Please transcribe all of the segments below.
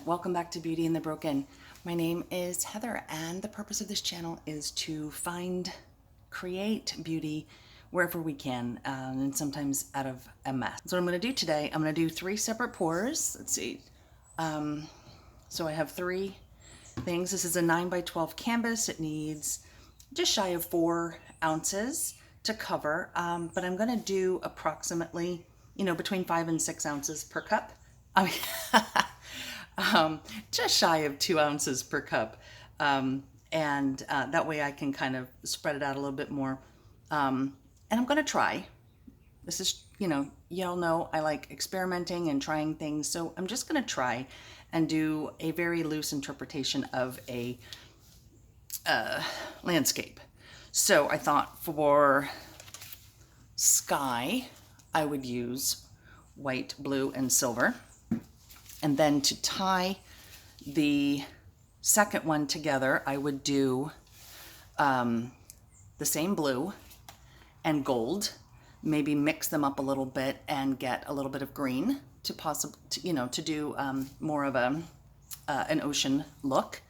Welcome back to Beauty in the Broken. My name is Heather, and the purpose of this channel is to create beauty wherever we can, and sometimes out of a mess. So what I'm going to do today, I'm going to do 3 separate pours. Let's see. So I have 3 things. This is a 9 by 12 canvas. It needs just shy of 4 ounces to cover, but I'm going to do approximately, between 5 and 6 ounces per cup. I mean, just shy of 2 ounces per cup. And that way I can kind of spread it out a little bit more. And I'm going to try. This is, y'all know I like experimenting and trying things. So I'm just going to try and do a very loose interpretation of a landscape. So I thought for sky, I would use white, blue, and silver. And then to tie the second one together, I would do the same blue and gold, maybe mix them up a little bit and get a little bit of green to do more of an ocean look.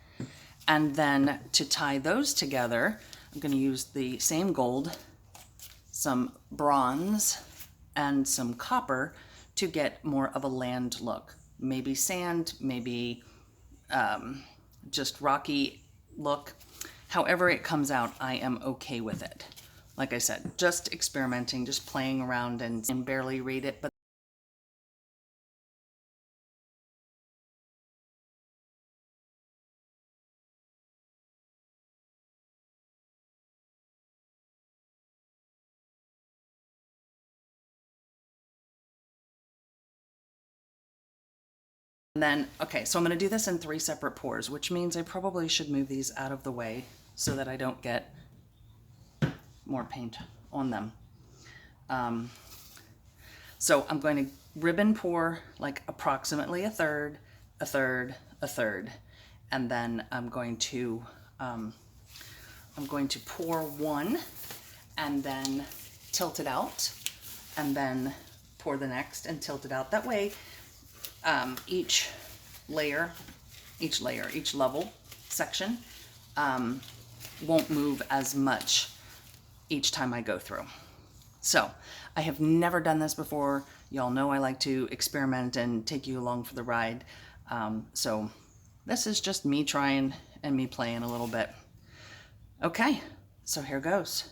And then to tie those together, I'm going to use the same gold, some bronze, and some copper to get more of a land look. Maybe sand, maybe just rocky look. However it comes out, I am okay with it. Like I said, just experimenting, just playing around and barely read it, but and then, okay, so I'm going to do this in 3 separate pours, which means I probably should move these out of the way so that I don't get more paint on them. So I'm going to ribbon pour like approximately a third, a third, a third, and then I'm going to pour one and then tilt it out, and then pour the next and tilt it out. That way, each level section won't move as much each time I go through. So I have never done this before. Y'all know I like to experiment and take you along for the ride. So this is just me trying and me playing a little bit. Okay, so here goes.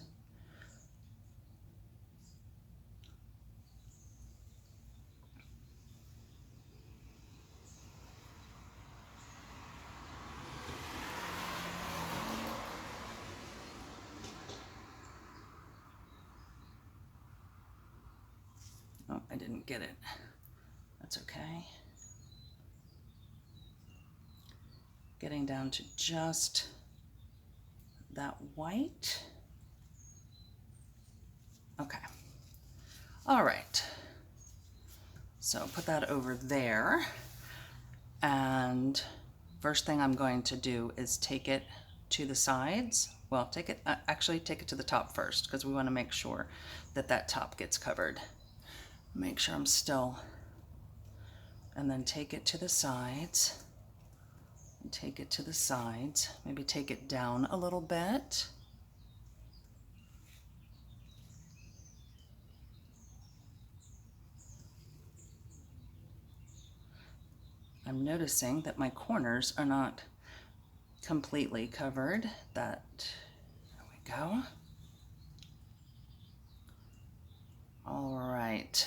Oh, I didn't get it. That's okay. Getting down to just that white. Okay. All right. So put that over there. And first thing I'm going to do is take it to the sides. Well, actually take it to the top first, because we want to make sure that that top gets covered. Make sure I'm still, and then take it to the sides, and take it to the sides, maybe take it down a little bit. I'm noticing that my corners are not completely covered. There we go. All right.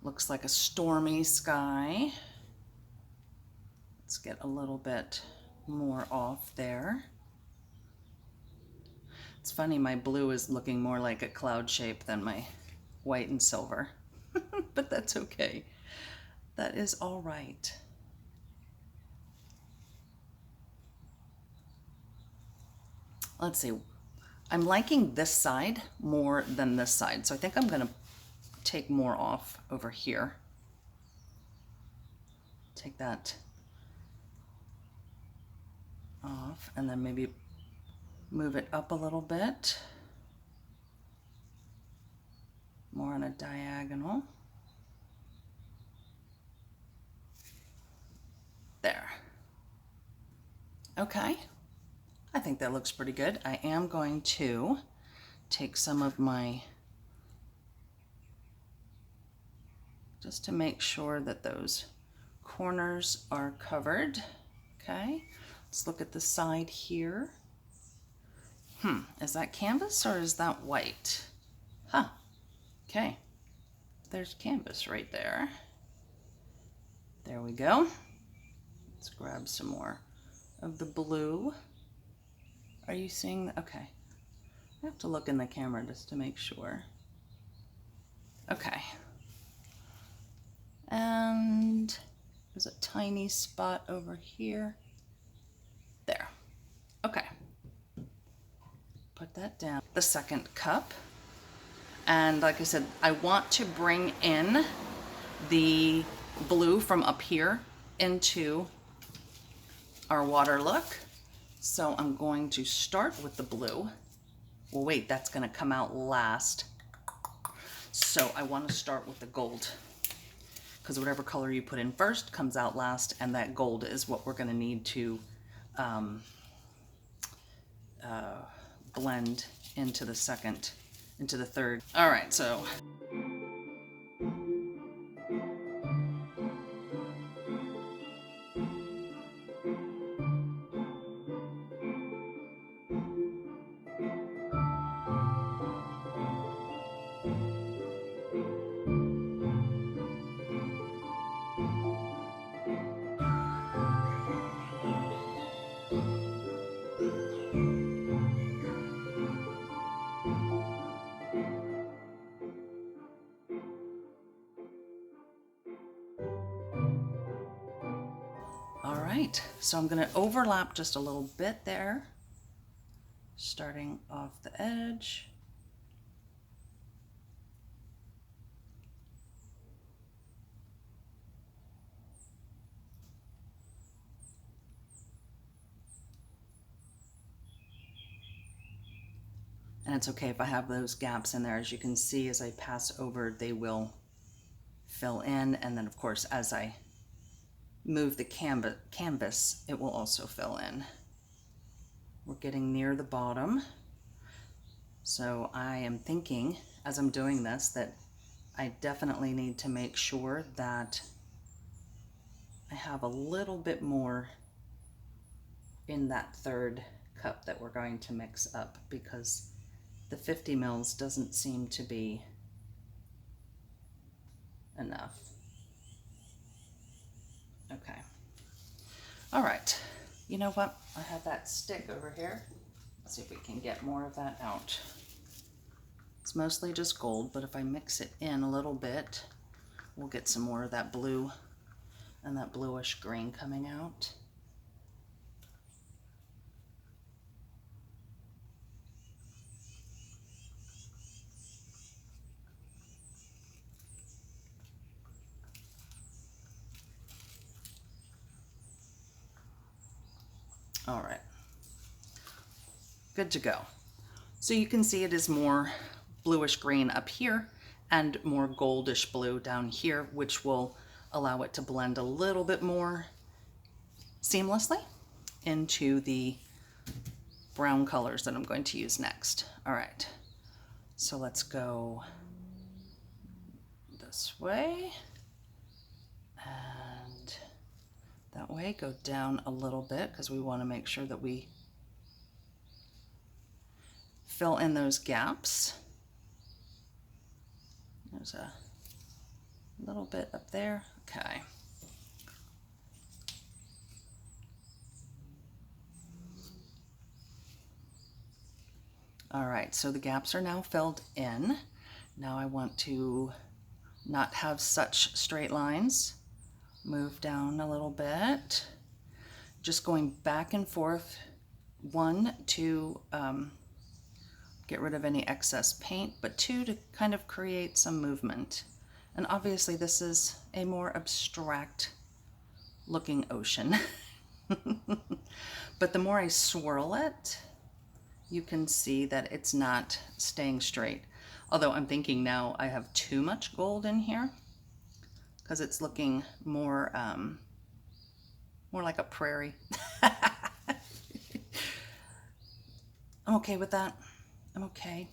Looks like a stormy sky. Let's get a little bit more off there. It's funny, my blue is looking more like a cloud shape than my white and silver, but that's okay. That is all right. Let's see. I'm liking this side more than this side, so I think I'm going to take more off over here. Take that off, and then maybe move it up a little bit. More on a diagonal. Okay, I think that looks pretty good. I am going to take some of my, just to make sure that those corners are covered. Okay, let's look at the side here. Is that canvas or is that white? Huh, okay. There's canvas right there. There we go. Let's grab some more of the blue. Are you seeing? Okay. I have to look in the camera just to make sure. Okay. And there's a tiny spot over here. There. Okay. Put that down. The second cup. And like I said, I want to bring in the blue from up here into our water look. So I'm going to start with the blue. Well, wait, that's going to come out last. So I want to start with the gold, because whatever color you put in first comes out last, and that gold is what we're going to need to blend into the second, into the third. All right, so all right, so I'm going to overlap just a little bit there, starting off the edge. And it's okay if I have those gaps in there. As you can see, as I pass over, they will fill in. And then of course, as I move the canvas, it will also fill in. We're getting near the bottom. So I am thinking, as I'm doing this, that I definitely need to make sure that I have a little bit more in that third cup that we're going to mix up, because the 50 mils doesn't seem to be enough. Okay. All right. You know what? I have that stick over here. Let's see if we can get more of that out. It's mostly just gold, but if I mix it in a little bit, we'll get some more of that blue and that bluish green coming out. All right, good to go. So you can see it is more bluish green up here and more goldish blue down here, which will allow it to blend a little bit more seamlessly into the brown colors that I'm going to use next. All right, so let's go this way and that way. Go down a little bit because we want to make sure that we fill in those gaps. There's a little bit up there. Okay. All right, so the gaps are now filled in. Now I want to not have such straight lines. Move down a little bit. Just going back and forth. One, to get rid of any excess paint, but two, to kind of create some movement. And obviously this is a more abstract looking ocean. But the more I swirl it, you can see that it's not staying straight. Although I'm thinking now I have too much gold in here because it's looking more, more like a prairie. I'm okay with that. I'm okay.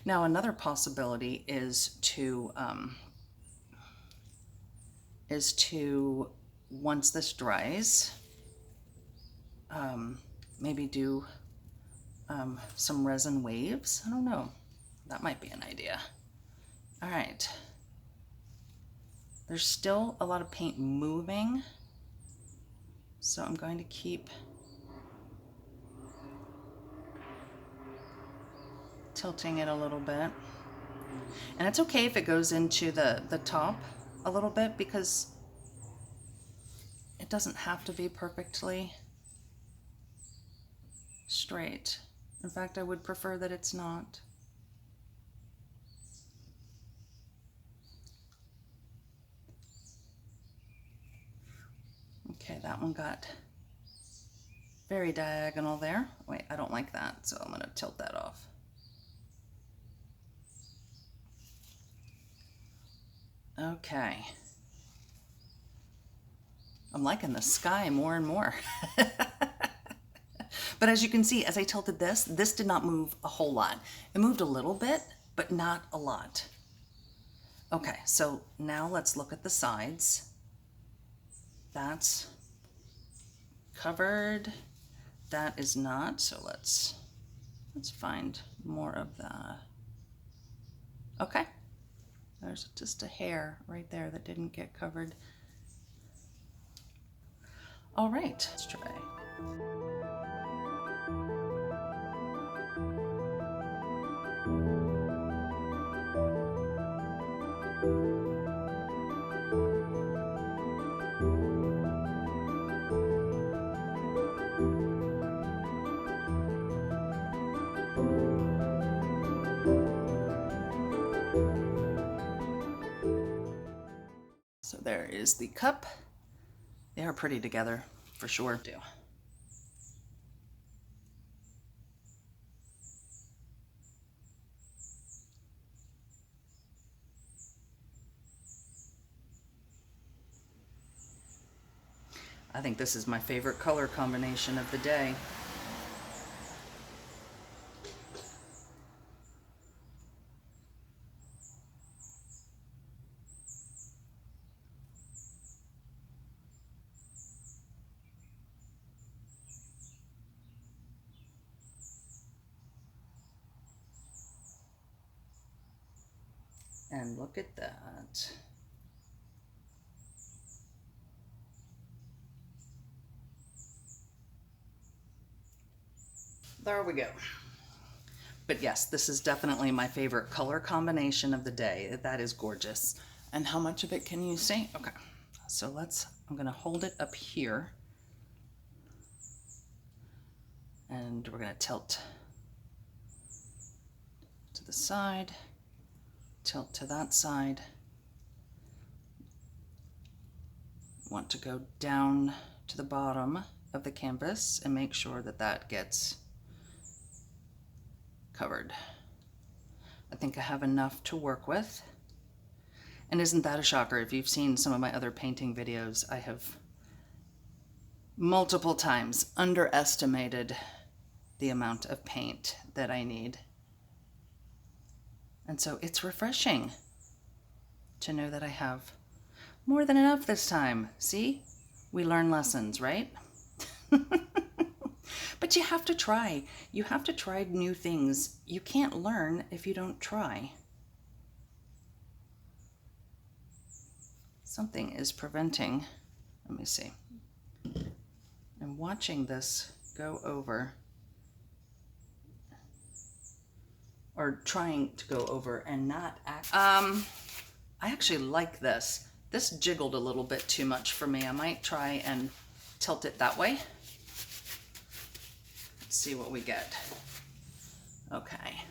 Now another possibility is to once this dries, maybe do some resin waves. I don't know. That might be an idea. All right. There's still a lot of paint moving, so I'm going to keep tilting it a little bit. And it's okay if it goes into the top a little bit, because it doesn't have to be perfectly straight. In fact, I would prefer that it's not. Okay, that one got very diagonal there. Wait, I don't like that, so I'm going to tilt that off. Okay. I'm liking the sky more and more. But as you can see, as I tilted this did not move a whole lot. It moved a little bit, but not a lot. Okay, so now let's look at the sides. That's covered. That is not, so let's find more of the, okay. There's just a hair right there that didn't get covered. All right, let's try. So there is the cup. They are pretty together, for sure. I think this is my favorite color combination of the day. And look at that. There we go. But yes, this is definitely my favorite color combination of the day. That is gorgeous. And how much of it can you see? Okay, so I'm gonna hold it up here. And we're gonna tilt to the side, tilt to that side. Want to go down to the bottom of the canvas and make sure that that gets covered. I think I have enough to work with. And isn't that a shocker? If you've seen some of my other painting videos, I have multiple times underestimated the amount of paint that I need. And so it's refreshing to know that I have more than enough this time. See? We learn lessons, right? But you have to try. You have to try new things. You can't learn if you don't try. Something is preventing, let me see. I'm watching this go over, or trying to go over and not act. I actually like this. This jiggled a little bit too much for me. I might try and tilt it that way. Let's see what we get. Okay.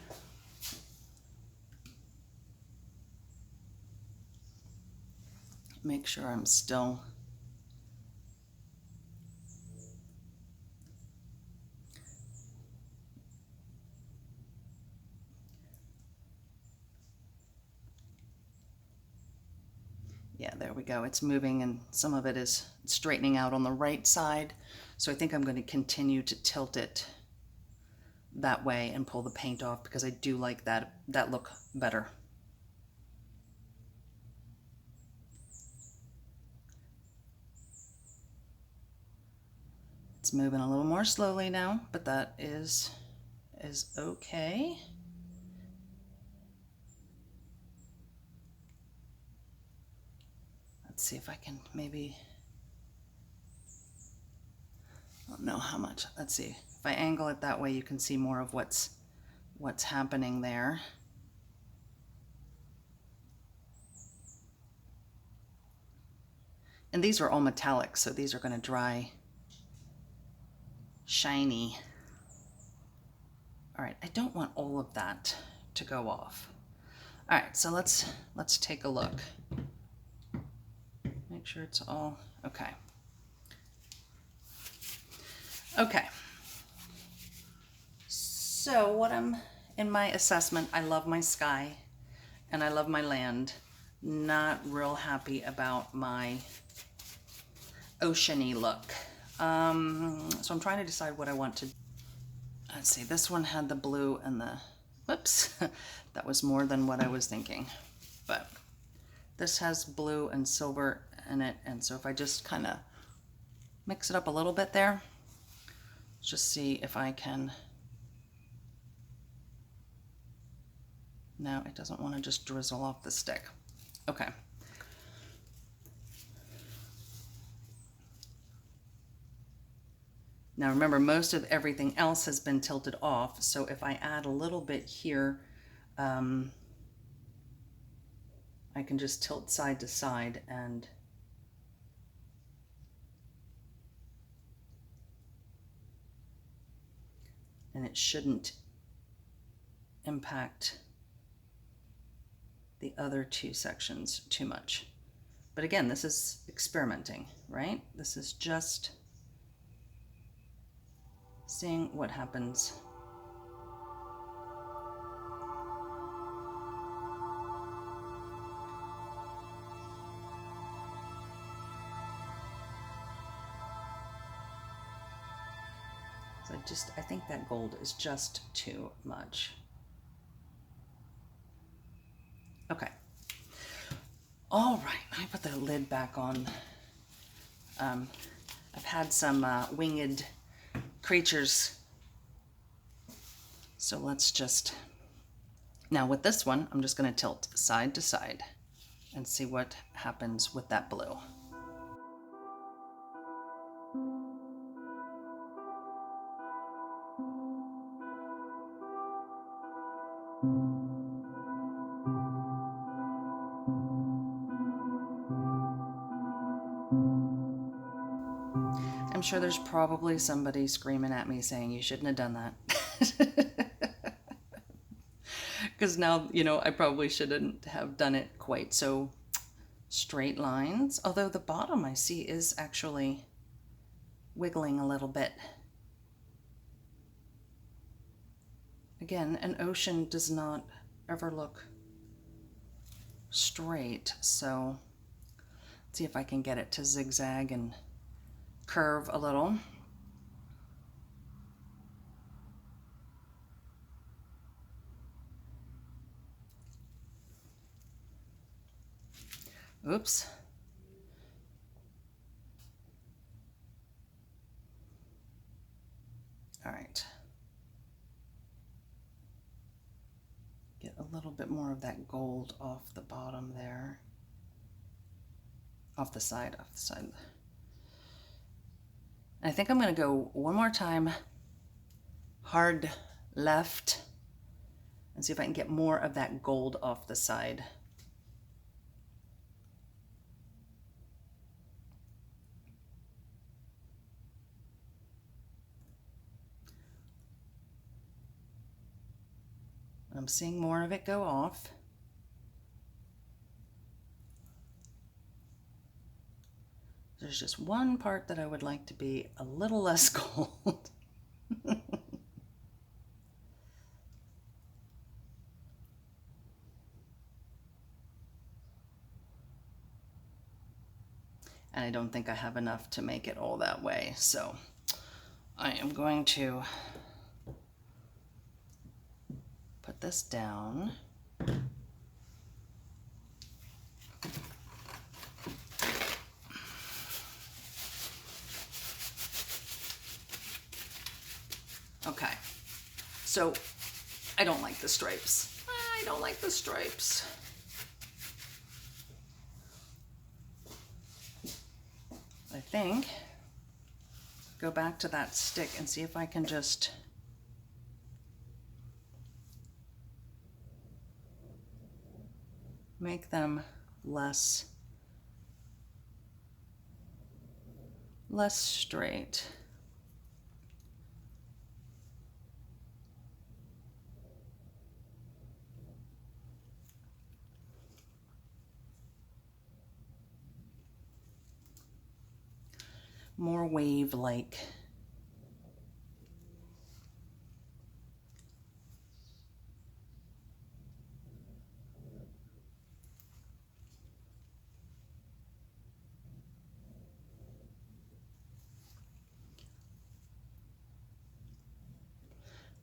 Make sure I'm still yeah, there we go. It's moving and some of it is straightening out on the right side. So I think I'm going to continue to tilt it that way and pull the paint off, because I do like that look better. It's moving a little more slowly now, but that is okay. Let's see if I can maybe, I don't know how much. Let's see. If I angle it that way, you can see more of what's happening there. And these are all metallic, so these are going to dry shiny. All right, I don't want all of that to go off. All right, so let's take a look. Make sure it's all okay. Okay. So what I'm in my assessment, I love my sky and I love my land. Not real happy about my oceany look. So I'm trying to decide what I want to. Let's see, this one had the blue and the, whoops, that was more than what I was thinking. But this has blue and silver in it, and so if I just kind of mix it up a little bit there, just see if I can. No, it doesn't want to just drizzle off the stick. Okay. Now remember, most of everything else has been tilted off, so if I add a little bit here, I can just tilt side to side and it shouldn't impact the other two sections too much. But again, this is experimenting, right? This is just seeing what happens. So I think that gold is just too much. Okay. All right, let me put the lid back on. I've had some winged creatures. So let's just, now with this one, I'm just going to tilt side to side and see what happens with that blue. I'm sure there's probably somebody screaming at me saying you shouldn't have done that. Because now, you know, I probably shouldn't have done it quite so straight lines. Although the bottom I see is actually wiggling a little bit. Again, an ocean does not ever look straight, so let's see if I can get it to zigzag and curve a little. Oops. All right. Get a little bit more of that gold off the bottom there. Off the side. I think I'm going to go one more time, hard left, and see if I can get more of that gold off the side. I'm seeing more of it go off. There's just one part that I would like to be a little less gold. And I don't think I have enough to make it all that way. So I am going to put this down. Okay, so I don't like the stripes. I don't like the stripes. I think, go back to that stick and see if I can just make them less straight. More wave-like.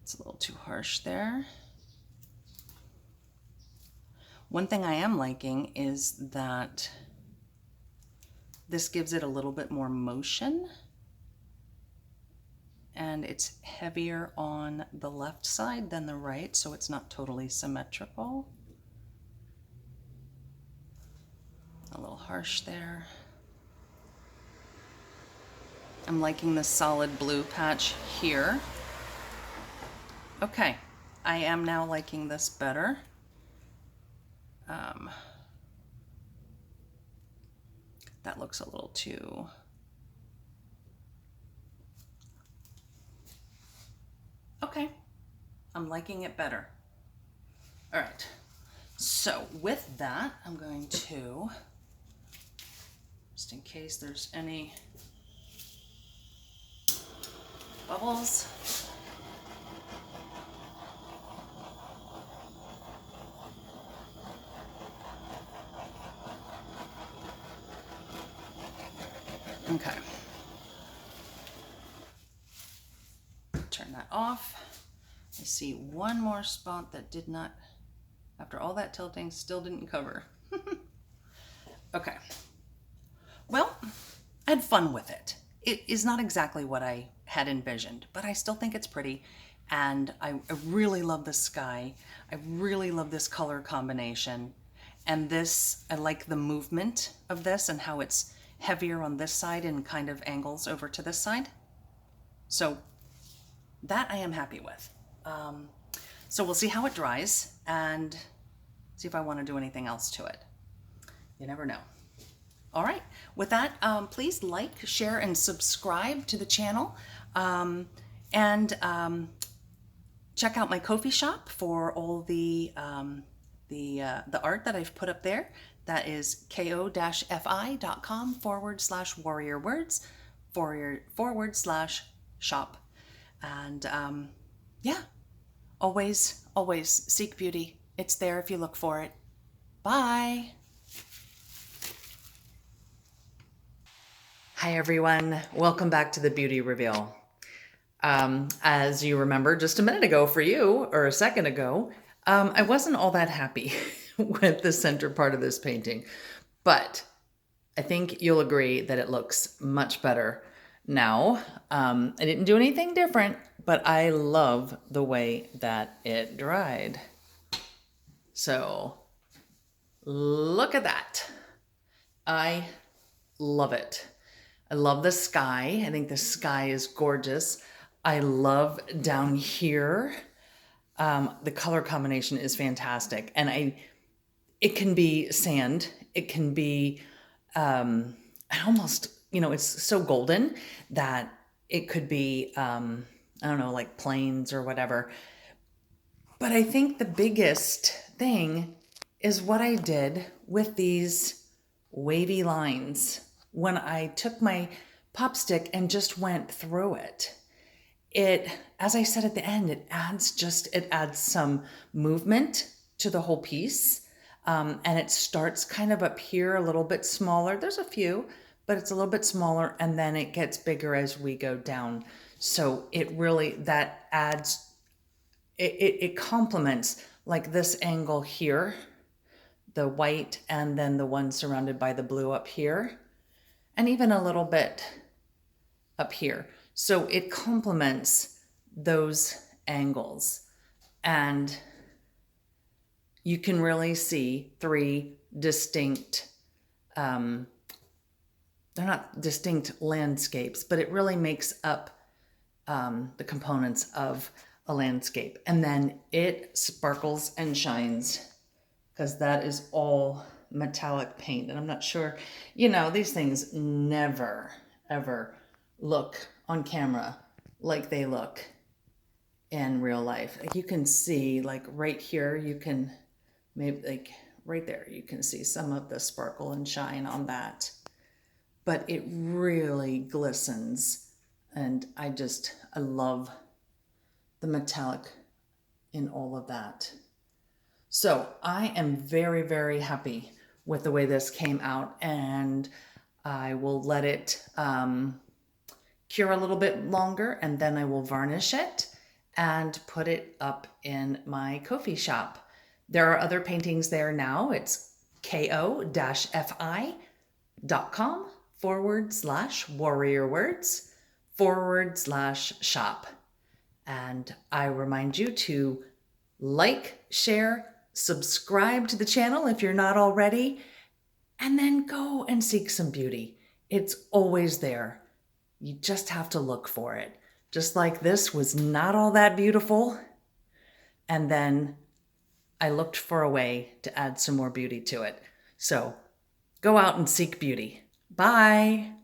It's a little too harsh there. One thing I am liking is that this gives it a little bit more motion, and it's heavier on the left side than the right, so it's not totally symmetrical. A little harsh there. I'm liking the solid blue patch here. Okay, I am now liking this better. That looks a little too... Okay, I'm liking it better. All right, so with that, I'm going to, just in case there's any bubbles, okay. Turn that off. I see one more spot that did not, after all that tilting, still didn't cover. Okay. Well, I had fun with it. It is not exactly what I had envisioned, but I still think it's pretty. And I really love the sky. I really love this color combination. And this, I like the movement of this and how it's heavier on this side and kind of angles over to this side. So that I am happy with. So we'll see how it dries and see if I want to do anything else to it. You never know. All right, with that, please like, share, and subscribe to the channel. And check out my Ko-fi shop for all the art that I've put up there. That is ko-fi.com/warriorwords/shop. And yeah, always seek beauty. It's there if you look for it. Bye. Hi everyone, welcome back to the Beauty Reveal. As you remember just a minute ago for you, or a second ago, I wasn't all that happy with the center part of this painting, but I think you'll agree that it looks much better now. I didn't do anything different, but I love the way that it dried. So look at that. I love it. I love the sky. I think the sky is gorgeous. I love down here. The color combination is fantastic. And it can be sand. It can be almost, it's so golden that it could be, I don't know, like plains or whatever. But I think the biggest thing is what I did with these wavy lines. When I took my pop stick and just went through it, as I said at the end, it adds some movement to the whole piece. And it starts kind of up here a little bit smaller. There's a few, but it's a little bit smaller, and then it gets bigger as we go down. So it really, that adds it complements like this angle here, the white, and then the one surrounded by the blue up here, and even a little bit up here. So it complements those angles, and you can really see three distinct, they're not distinct landscapes, but it really makes up the components of a landscape. And then it sparkles and shines because that is all metallic paint. And I'm not sure, you know, these things never, ever look on camera like they look in real life. Like you can see, like right here, you can maybe like right there, you can see some of the sparkle and shine on that, but it really glistens. And I love the metallic in all of that. So I am very, very happy with the way this came out, and I will let it cure a little bit longer, and then I will varnish it and put it up in my Ko-fi shop. There are other paintings there now. It's ko-fi.com/warriorwords/shop. And I remind you to like, share, subscribe to the channel if you're not already, and then go and seek some beauty. It's always there. You just have to look for it. Just like this was not all that beautiful, and then I looked for a way to add some more beauty to it. So go out and seek beauty. Bye.